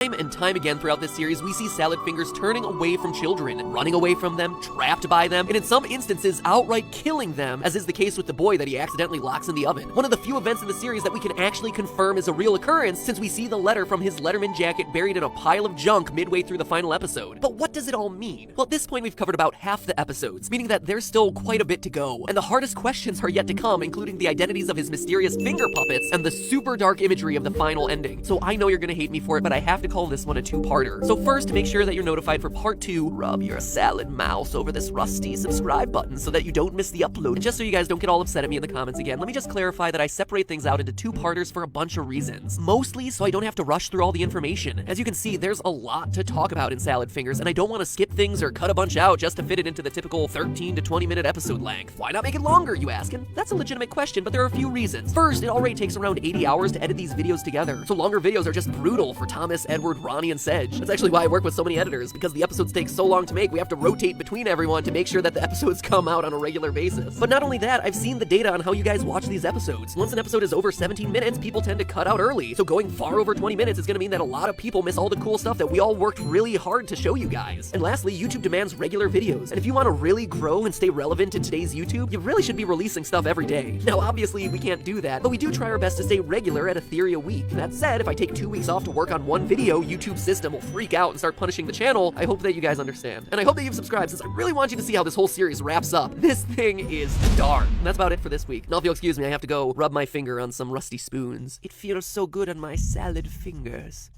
Time and time again throughout this series, we see Salad Fingers turning away from children, running away from them, trapped by them, and in some instances, outright killing them, as is the case with the boy that he accidentally locks in the oven. One of the few events in the series that we can actually confirm is a real occurrence, since we see the letter from his Letterman jacket buried in a pile of junk midway through the final episode. But what does it all mean? Well, at this point, we've covered about half the episodes, meaning that there's still quite a bit to go, and the hardest questions are yet to come, including the identities of his mysterious finger puppets and the super dark imagery of the final ending. So I know you're gonna hate me for it, but I have to call this one a two-parter. So first, make sure that you're notified for part 2. Rub your salad mouse over this rusty subscribe button so that you don't miss the upload. And just so you guys don't get all upset at me in the comments again, let me just clarify that I separate things out into two-parters for a bunch of reasons. Mostly so I don't have to rush through all the information. As you can see, there's a lot to talk about in Salad Fingers, and I don't want to skip things or cut a bunch out just to fit it into the typical 13 to 20 minute episode length. Why not make it longer, you ask? And that's a legitimate question, but there are a few reasons. First, it already takes around 80 hours to edit these videos together, so longer videos are just brutal for Thomas, Edward, Ronnie, and Sedge. That's actually why I work with so many editors, because the episodes take so long to make, we have to rotate between everyone to make sure that the episodes come out on a regular basis. But not only that, I've seen the data on how you guys watch these episodes. Once an episode is over 17 minutes, people tend to cut out early, so going far over 20 minutes is gonna mean that a lot of people miss all the cool stuff that we all worked really hard to show you guys. And lastly, YouTube demands regular videos, and if you want to really grow and stay relevant in today's YouTube, you really should be releasing stuff every day. Now, obviously, we can't do that, but we do try our best to stay regular at a theory a week. That said, if I take 2 weeks off to work on one video, YouTube's system will freak out and start punishing the channel. I hope that you guys understand. And I hope that you've subscribed, since I really want you to see how this whole series wraps up. This thing is dark. And that's about it for this week. Now, if you'll excuse me, I have to go rub my finger on some rusty spoons. It feels so good on my salad fingers.